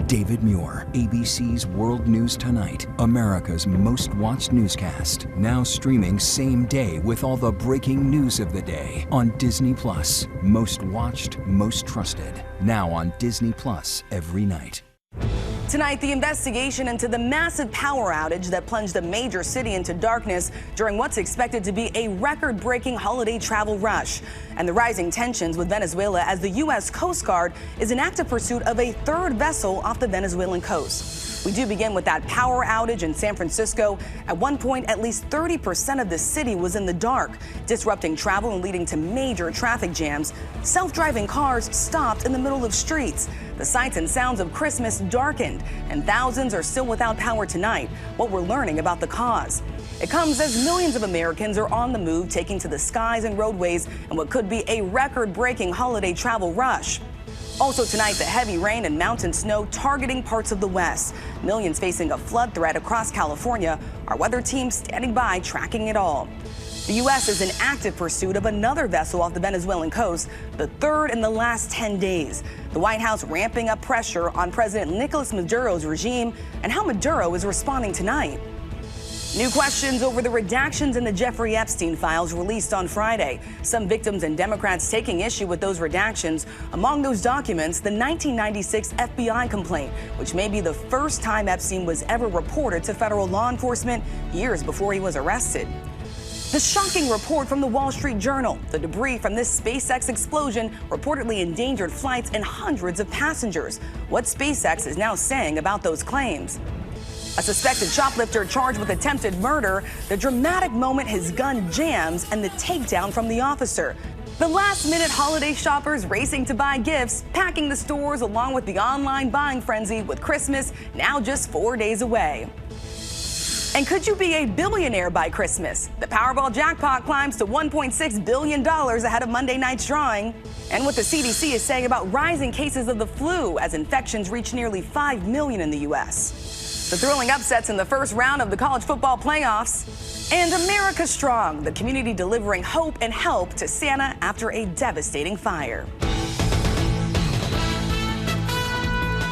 David Muir, ABC's World News Tonight, America's most watched newscast. Now streaming same day with all the breaking news of the day on Disney+. Most watched, most trusted. Now on Disney+ every night. Tonight, the investigation into the massive power outage that plunged a major city into darkness during what's expected to be a record-breaking holiday travel rush. And the rising tensions with Venezuela as the U.S. Coast Guard is in active pursuit of a third vessel off the Venezuelan coast. We do begin with that power outage in San Francisco. At one point, at least 30% of the city was in the dark, disrupting travel and leading to major traffic jams. Self-driving cars stopped in the middle of streets. The sights and sounds of Christmas darkened, and thousands are still without power tonight. What we're learning about the cause. It comes as millions of Americans are on the move, taking to the skies and roadways in what could be a record-breaking holiday travel rush. Also tonight, the heavy rain and mountain snow targeting parts of the West. Millions facing a flood threat across California. Our weather team standing by, tracking it all. The U.S. is in active pursuit of another vessel off the Venezuelan coast, the third in the last 10 days. The White House ramping up pressure on President Nicolas Maduro's regime and how Maduro is responding tonight. New questions over the redactions in the Jeffrey Epstein files released on Friday. Some victims and Democrats taking issue with those redactions. Among those documents, the 1996 FBI complaint, which may be the first time Epstein was ever reported to federal law enforcement years before he was arrested. The shocking report from the Wall Street Journal. The debris from this SpaceX explosion reportedly endangered flights and hundreds of passengers. What SpaceX is now saying about those claims. A suspected shoplifter charged with attempted murder, the dramatic moment his gun jams and the takedown from the officer. The last-minute holiday shoppers racing to buy gifts, packing the stores along with the online buying frenzy with Christmas now just 4 days away. And could you be a billionaire by Christmas? The Powerball jackpot climbs to $1.6 billion ahead of Monday night's drawing. And what the CDC is saying about rising cases of the flu as infections reach nearly 5 million in the U.S. The thrilling upsets in the first round of the college football playoffs. And America Strong, the community delivering hope and help to Santa after a devastating fire.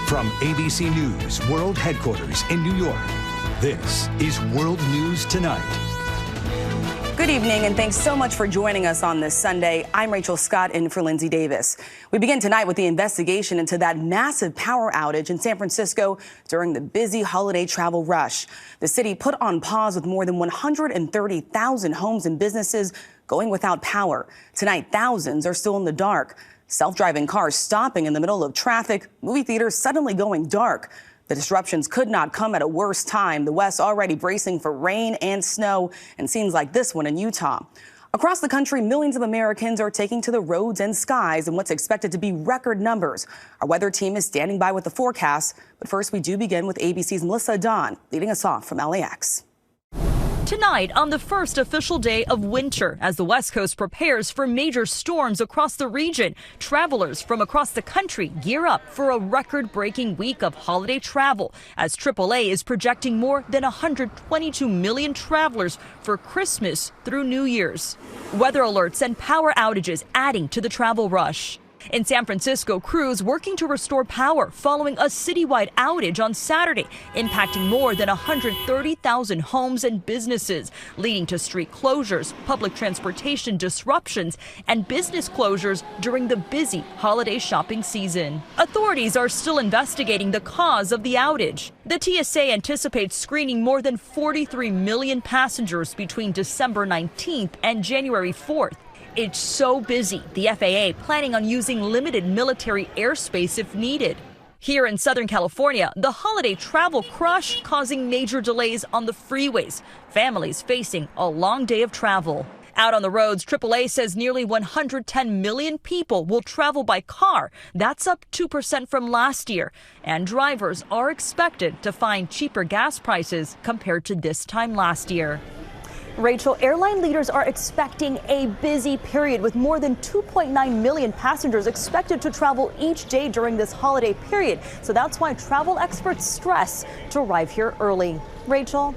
From ABC News World Headquarters in New York, this is World News Tonight. Good evening, and thanks so much for joining us on this Sunday. I'm Rachel Scott in for Lindsay Davis. We begin tonight with the investigation into that massive power outage in San Francisco during the busy holiday travel rush. The city put on pause with more than 130,000 homes and businesses going without power. Tonight, thousands are still in the dark. Self-driving cars stopping in the middle of traffic, movie theaters suddenly going dark. The disruptions could not come at a worse time. The West already bracing for rain and snow and scenes like this one in Utah. Across the country, millions of Americans are taking to the roads and skies in what's expected to be record numbers. Our weather team is standing by with the forecast. But first, we do begin with ABC's Melissa Adan leading us off from LAX. Tonight, on the first official day of winter, as the West Coast prepares for major storms across the region, travelers from across the country gear up for a record-breaking week of holiday travel, as AAA is projecting more than 122 million travelers for Christmas through New Year's. Weather alerts and power outages adding to the travel rush. In San Francisco, crews working to restore power following a citywide outage on Saturday, impacting more than 130,000 homes and businesses, leading to street closures, public transportation disruptions, and business closures during the busy holiday shopping season. Authorities are still investigating the cause of the outage. The TSA anticipates screening more than 43 million passengers between December 19th and January 4th. It's so busy, the FAA planning on using limited military airspace if needed. Here in Southern California, the holiday travel crush causing major delays on the freeways, families facing a long day of travel. Out on the roads, AAA says nearly 110 million people will travel by car. That's up 2% from last year. And drivers are expected to find cheaper gas prices compared to this time last year. Rachel, airline leaders are expecting a busy period with more than 2.9 million passengers expected to travel each day during this holiday period. So that's why travel experts stress to arrive here early. Rachel?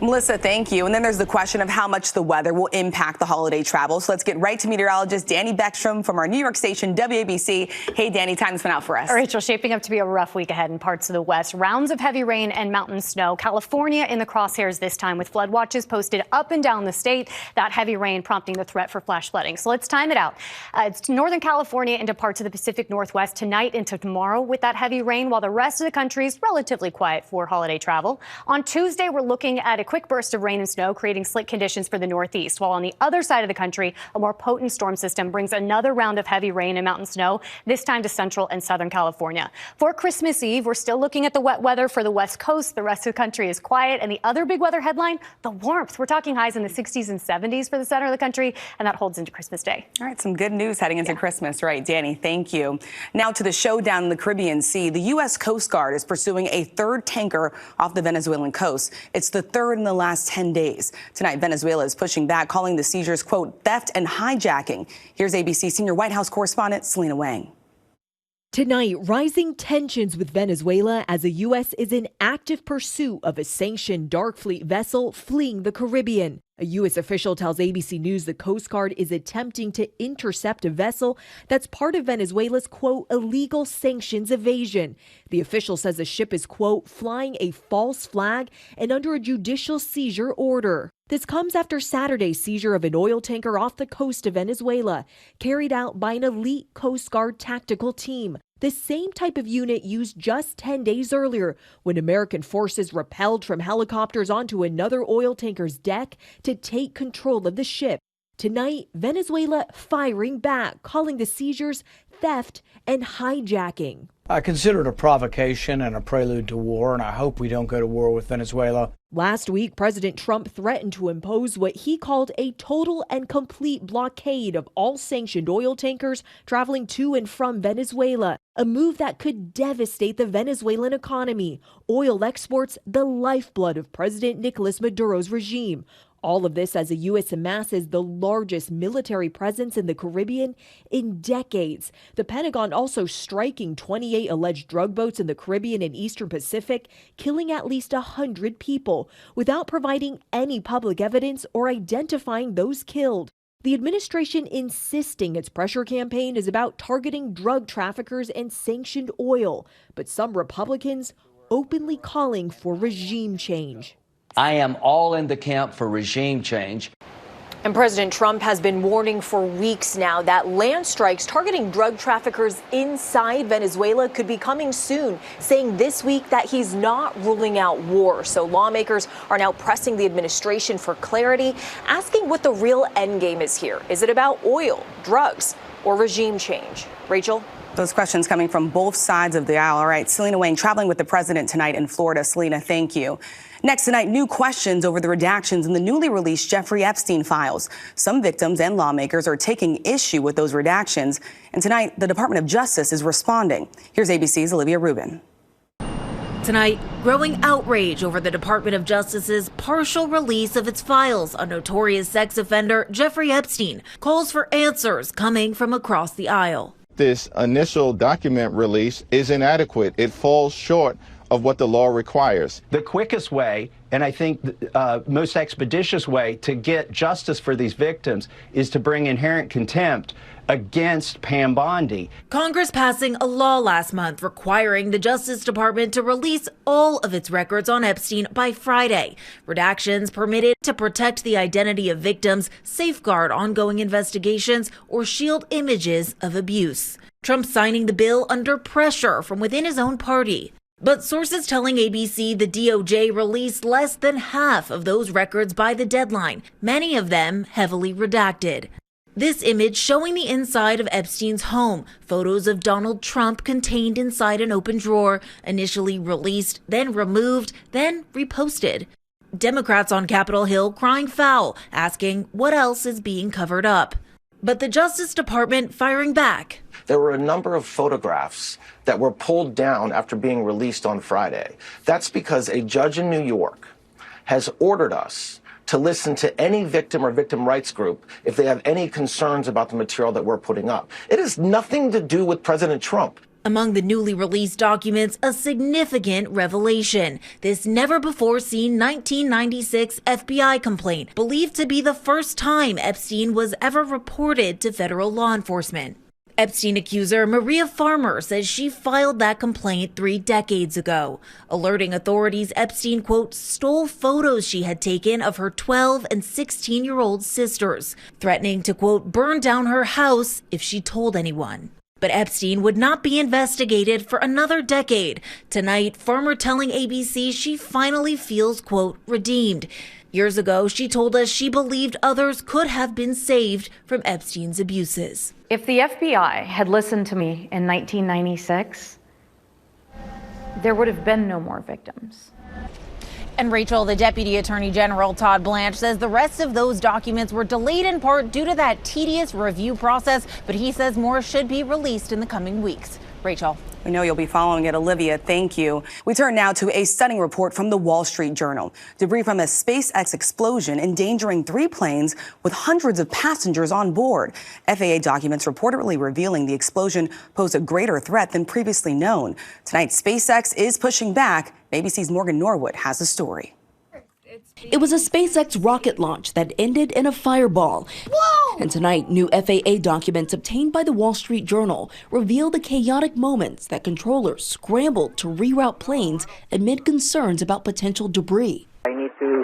Melissa, thank you. And then there's the question of how much the weather will impact the holiday travel. So let's get right to meteorologist Danny Beckstrom from our New York station, WABC. Hey, Danny, time's been out for us. Rachel, shaping up to be a rough week ahead in parts of the West. Rounds of heavy rain and mountain snow. California in the crosshairs this time with flood watches posted up and down the state. That heavy rain prompting the threat for flash flooding. So let's time it out. It's Northern California into parts of the Pacific Northwest tonight into tomorrow with that heavy rain, while the rest of the country is relatively quiet for holiday travel. On Tuesday, we're looking at a quick burst of rain and snow, creating slick conditions for the Northeast, while on the other side of the country, a more potent storm system brings another round of heavy rain and mountain snow, this time to Central and Southern California. For Christmas Eve, we're still looking at the wet weather for the West Coast. The rest of the country is quiet. And the other big weather headline, the warmth. We're talking highs in the 60s and 70s for the center of the country, and that holds into Christmas Day. All right, some good news heading into Christmas. Right, Danny, thank you. Now to the showdown in the Caribbean Sea. The U.S. Coast Guard is pursuing a third tanker off the Venezuelan coast. It's the third in the last 10 days. Tonight, Venezuela is pushing back, calling the seizures, quote, theft and hijacking. Here's ABC senior White House correspondent Selina Wang. Tonight, rising tensions with Venezuela as the U.S. is in active pursuit of a sanctioned dark fleet vessel fleeing the Caribbean. A U.S. official tells ABC News the Coast Guard is attempting to intercept a vessel that's part of Venezuela's, quote, illegal sanctions evasion. The official says the ship is, quote, flying a false flag and under a judicial seizure order. This comes after Saturday's seizure of an oil tanker off the coast of Venezuela, carried out by an elite Coast Guard tactical team. The same type of unit used just 10 days earlier when American forces rappelled from helicopters onto another oil tanker's deck to take control of the ship. Tonight, Venezuela firing back, calling the seizures theft and hijacking. I consider it a provocation and a prelude to war, and I hope we don't go to war with Venezuela. Last week, President Trump threatened to impose what he called a total and complete blockade of all sanctioned oil tankers traveling to and from Venezuela, a move that could devastate the Venezuelan economy. Oil exports, the lifeblood of President Nicolas Maduro's regime. All of this as the U.S. amasses the largest military presence in the Caribbean in decades. The Pentagon also striking 28 alleged drug boats in the Caribbean and Eastern Pacific, killing at least 100 people, without providing any public evidence or identifying those killed. The administration insisting its pressure campaign is about targeting drug traffickers and sanctioned oil, but some Republicans openly calling for regime change. I am all in the camp for regime change. And President Trump has been warning for weeks now that land strikes targeting drug traffickers inside Venezuela could be coming soon, saying this week that he's not ruling out war. So lawmakers are now pressing the administration for clarity, asking what the real end game is here. Is it about oil, drugs, or regime change? Rachel? Those questions coming from both sides of the aisle. All right, Selina Wang traveling with the president tonight in Florida. Selina, thank you. Next tonight, new questions over the redactions in the newly released Jeffrey Epstein files. Some victims and lawmakers are taking issue with those redactions. And tonight, the Department of Justice is responding. Here's ABC's Olivia Rubin. Tonight, growing outrage over the Department of Justice's partial release of its files on notorious sex offender Jeffrey Epstein calls for answers coming from across the aisle. This initial document release is inadequate. It falls short of what the law requires. The quickest way, and I think most expeditious way to get justice for these victims is to bring inherent contempt against Pam Bondi. Congress passing a law last month requiring the Justice Department to release all of its records on Epstein by Friday. Redactions permitted to protect the identity of victims, safeguard ongoing investigations, or shield images of abuse. Trump signing the bill under pressure from within his own party. But sources telling ABC the DOJ released less than half of those records by the deadline, many of them heavily redacted. This image showing the inside of Epstein's home, photos of Donald Trump contained inside an open drawer, initially released, then removed, then reposted. Democrats on Capitol Hill crying foul, asking what else is being covered up. But the Justice Department firing back. There were a number of photographs that were pulled down after being released on Friday. That's because a judge in New York has ordered us to listen to any victim or victim rights group if they have any concerns about the material that we're putting up. It has nothing to do with President Trump. Among the newly released documents, a significant revelation. This never-before-seen 1996 FBI complaint, believed to be the first time Epstein was ever reported to federal law enforcement. Epstein accuser Maria Farmer says she filed that complaint 3 decades ago, alerting authorities Epstein, quote, stole photos she had taken of her 12 and 16-year-old sisters, threatening to, quote, burn down her house if she told anyone. But Epstein would not be investigated for another decade. Tonight, Farmer telling ABC she finally feels, quote, redeemed. Years ago, she told us she believed others could have been saved from Epstein's abuses. If the FBI had listened to me in 1996, there would have been no more victims. And Rachel, the Deputy Attorney General Todd Blanche says the rest of those documents were delayed in part due to that tedious review process, but he says more should be released in the coming weeks. Rachel. We know you'll be following it, Olivia. Thank you. We turn now to a stunning report from the Wall Street Journal. Debris from a SpaceX explosion endangering 3 planes with hundreds of passengers on board. FAA documents reportedly revealing the explosion posed a greater threat than previously known. Tonight, SpaceX is pushing back. ABC's Morgan Norwood has the story. It was a SpaceX rocket launch that ended in a fireball. Whoa! And tonight, new FAA documents obtained by the Wall Street Journal reveal the chaotic moments that controllers scrambled to reroute planes amid concerns about potential debris. I need to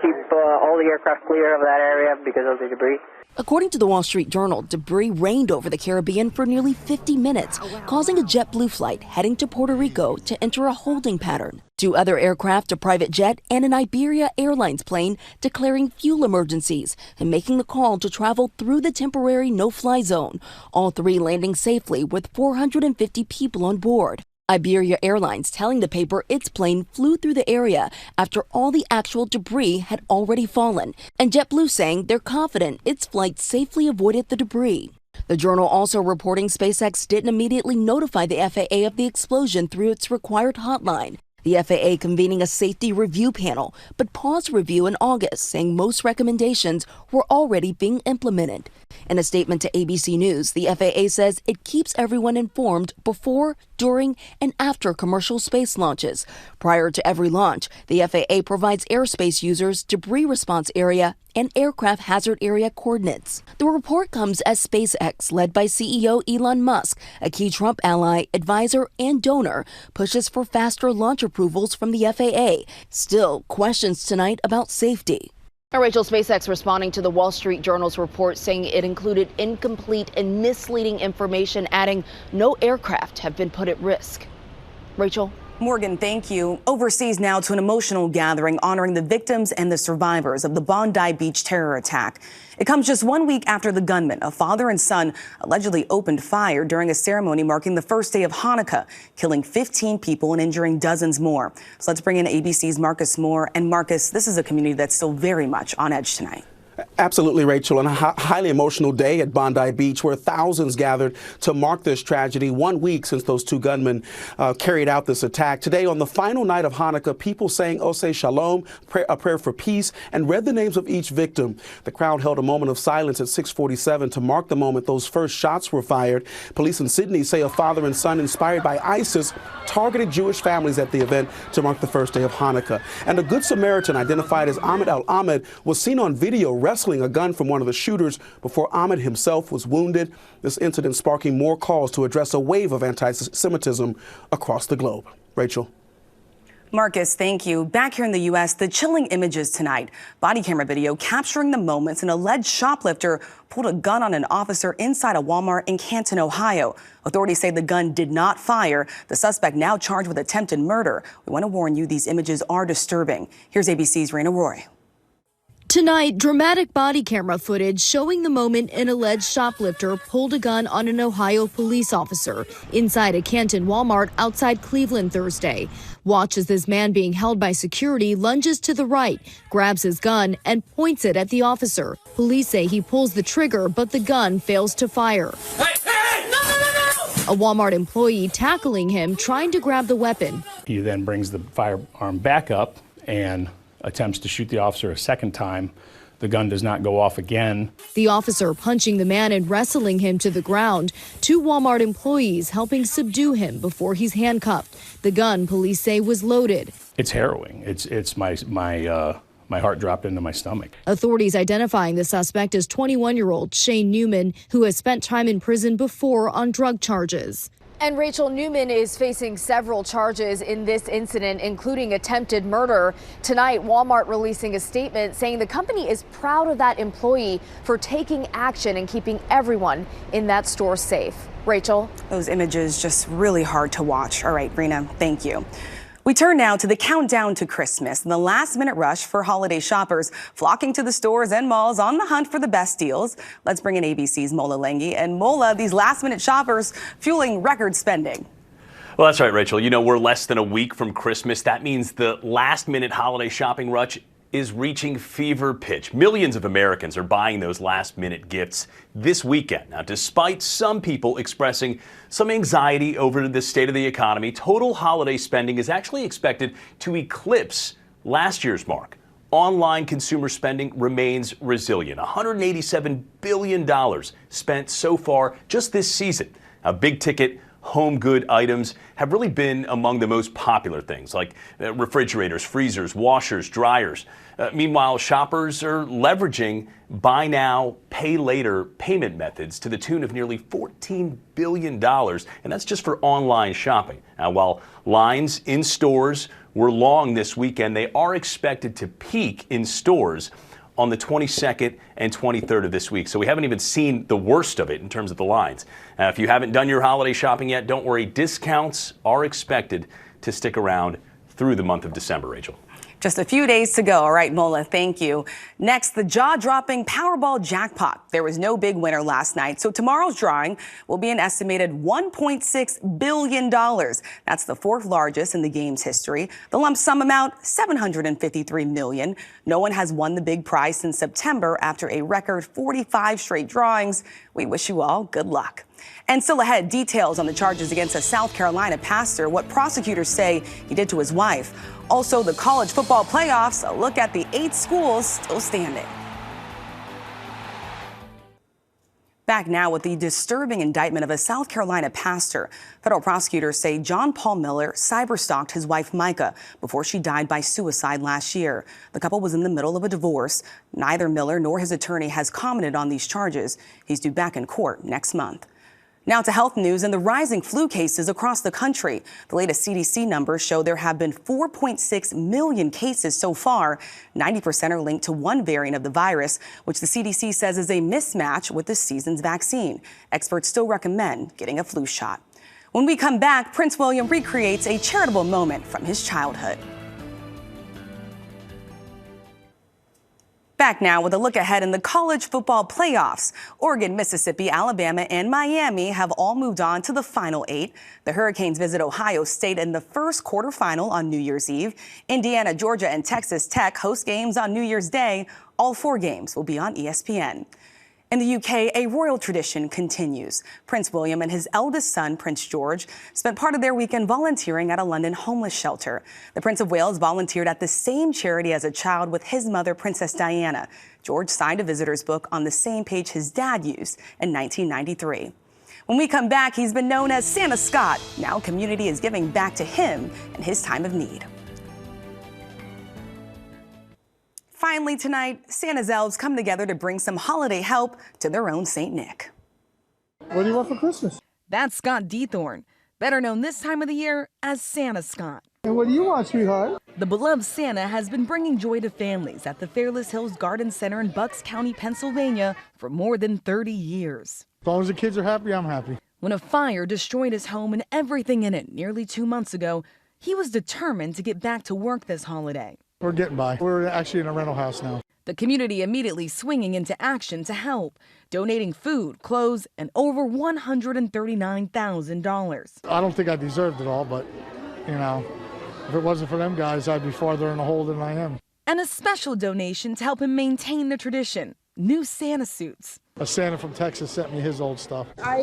keep all the aircraft clear of that area because of the debris. According to the Wall Street Journal, debris rained over the Caribbean for nearly 50 minutes, causing a JetBlue flight heading to Puerto Rico to enter a holding pattern. 2 other aircraft, a private jet, and an Iberia Airlines plane declaring fuel emergencies and making the call to travel through the temporary no-fly zone. All 3 landing safely with 450 people on board. Iberia Airlines telling the paper its plane flew through the area after all the actual debris had already fallen, and JetBlue saying they're confident its flight safely avoided the debris. The Journal also reporting SpaceX didn't immediately notify the FAA of the explosion through its required hotline. The FAA convening a safety review panel, but paused review in August, saying most recommendations were already being implemented. In a statement to ABC News, the FAA says it keeps everyone informed before, during, and after commercial space launches. Prior to every launch, the FAA provides airspace users debris response area and aircraft hazard area coordinates. The report comes as SpaceX, led by CEO Elon Musk, a key Trump ally, advisor, and donor, pushes for faster launch approvals from the FAA. Still, questions tonight about safety. Now, Rachel, SpaceX responding to the Wall Street Journal's report saying it included incomplete and misleading information, adding no aircraft have been put at risk. Rachel? Morgan, thank you. Overseas now to an emotional gathering honoring the victims and the survivors of the Bondi Beach terror attack. It comes just 1 week after the gunman, a father and son, allegedly opened fire during a ceremony marking the first day of Hanukkah, killing 15 people and injuring dozens more. So let's bring in ABC's Marcus Moore. And Marcus, this is a community that's still very much on edge tonight. Absolutely, Rachel, and a highly emotional day at Bondi Beach where thousands gathered to mark this tragedy 1 week since those 2 gunmen carried out this attack. Today, on the final night of Hanukkah, people sang Oseh Shalom, a prayer for peace, and read the names of each victim. The crowd held a moment of silence at 6:47 to mark the moment those first shots were fired. Police in Sydney say a father and son inspired by ISIS targeted Jewish families at the event to mark the first day of Hanukkah. And a Good Samaritan identified as Ahmed Al-Ahmed was seen on video wrestling a gun from one of the shooters before Ahmed himself was wounded. This incident sparking more calls to address a wave of anti-Semitism across the globe. Rachel. Marcus, thank you. Back here in the U.S., the chilling images tonight. Body camera video capturing the moments an alleged shoplifter pulled a gun on an officer inside a Walmart in Canton, Ohio. Authorities say the gun did not fire. The suspect now charged with attempted murder. We want to warn you, these images are disturbing. Here's ABC's Raina Roy. Tonight, dramatic body camera footage showing the moment an alleged shoplifter pulled a gun on an Ohio police officer inside a Canton Walmart outside Cleveland Thursday. Watch as this man being held by security lunges to the right, grabs his gun, and points it at the officer. Police say he pulls the trigger, but the gun fails to fire. A Walmart employee tackling him, trying to grab the weapon. He then brings the firearm back up and attempts to shoot the officer a second time, the gun does not go off again. The officer punching the man and wrestling him to the ground. 2 Walmart employees helping subdue him before he's handcuffed. The gun, police say, was loaded. It's harrowing. It's my heart dropped into my stomach. Authorities identifying the suspect as 21-year-old Shane Newman, who has spent time in prison before on drug charges. And Rachel, Newman is facing several charges in this incident, including attempted murder. Tonight, Walmart releasing a statement saying the company is proud of that employee for taking action and keeping everyone in that store safe. Rachel? Those images just really hard to watch. All right, Rena, thank you. We turn now to the countdown to Christmas and the last-minute rush for holiday shoppers flocking to the stores and malls on the hunt for the best deals. Let's bring in ABC's Mola Lenghi. And Mola, these last-minute shoppers fueling record spending. Well, that's right, Rachel. You know, we're less than a week from Christmas. That means the last-minute holiday shopping rush is reaching fever pitch. Millions of Americans are buying those last-minute gifts this weekend. Now, despite some people expressing some anxiety over the state of the economy, total holiday spending is actually expected to eclipse last year's mark. Online consumer spending remains resilient. $187 billion spent so far just this season. Now, big-ticket home good items have really been among the most popular things, like refrigerators, freezers, washers, dryers. Meanwhile, shoppers are leveraging buy now, pay later payment methods to the tune of nearly $14 billion, and that's just for online shopping. Now, while lines in stores were long this weekend, they are expected to peak in stores on the 22nd and 23rd of this week. So we haven't even seen the worst of it in terms of the lines. If you haven't done your holiday shopping yet, don't worry. Discounts are expected to stick around through the month of December, Rachel. Just a few days to go. All right, Mola, thank you. Next, the jaw-dropping Powerball jackpot. There was no big winner last night, so tomorrow's drawing will be an estimated $1.6 billion. That's the 4th largest in the game's history. The lump sum amount, $753 million. No one has won the big prize since September after a record 45 straight drawings. We wish you all good luck. And still ahead, details on the charges against a South Carolina pastor, what prosecutors say he did to his wife. Also, the college football playoffs, a look at the 8 schools still standing. Back now with the disturbing indictment of a South Carolina pastor. Federal prosecutors say John Paul Miller cyberstalked his wife Micah before she died by suicide last year. The couple was in the middle of a divorce. Neither Miller nor his attorney has commented on these charges. He's due back in court next month. Now to health news and the rising flu cases across the country. The latest CDC numbers show there have been 4.6 million cases so far. 90% are linked to one variant of the virus, which the CDC says is a mismatch with this season's vaccine. Experts still recommend getting a flu shot. When we come back, Prince William recreates a charitable moment from his childhood. Back now with a look ahead in the college football playoffs. Oregon, Mississippi, Alabama, and Miami have all moved on to the final 8. The Hurricanes visit Ohio State in the first quarterfinal on New Year's Eve. Indiana, Georgia, and Texas Tech host games on New Year's Day. All 4 games will be on ESPN. In the UK, a royal tradition continues. Prince William and his eldest son, Prince George, spent part of their weekend volunteering at a London homeless shelter. The Prince of Wales volunteered at the same charity as a child with his mother, Princess Diana. George signed a visitor's book on the same page his dad used in 1993. When we come back, he's been known as Santa Scott. Now community is giving back to him in his time of need. Finally tonight, Santa's elves come together to bring some holiday help to their own St. Nick. What do you want for Christmas? That's Scott Dethorne, better known this time of the year as Santa Scott. And what do you want, sweetheart? The beloved Santa has been bringing joy to families at the Fairless Hills Garden Center in Bucks County, Pennsylvania for more than 30 years. As long as the kids are happy, I'm happy. When a fire destroyed his home and everything in it nearly 2 months ago, he was determined to get back to work this holiday. We're getting by. We're actually in a rental house now. The community immediately swinging into action to help, donating food, clothes, and over $139,000. I don't think I deserved it all, but, you know, if it wasn't for them guys, I'd be farther in the hole than I am. And a special donation to help him maintain the tradition. new Santa suits. A Santa from Texas sent me his old stuff. I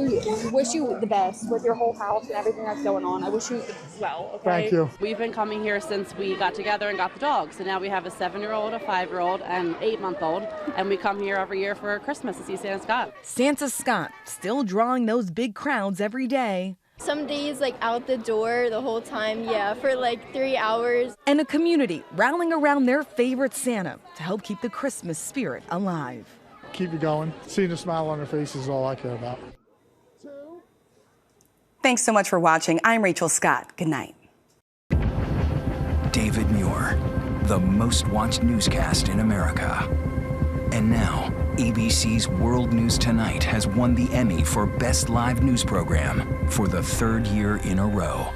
wish you the best with your whole house and everything that's going on. I wish you well, okay? Thank you. We've been coming here since we got together and got the dogs. So now we have a 7-year-old, a 5-year-old, and 8-month-old. And we come here every year for Christmas to see Santa Scott. Santa Scott still drawing those big crowds every day. Some days like out the door the whole time, yeah, for like 3 hours. And a community rallying around their favorite Santa to help keep the Christmas spirit alive. Keep it going. Seeing a smile on their face is all I care about. Thanks so much for watching. I'm Rachel Scott. Good night. David Muir, the most watched newscast in America. And now, ABC's World News Tonight has won the Emmy for Best Live News Program for the 3rd year in a row.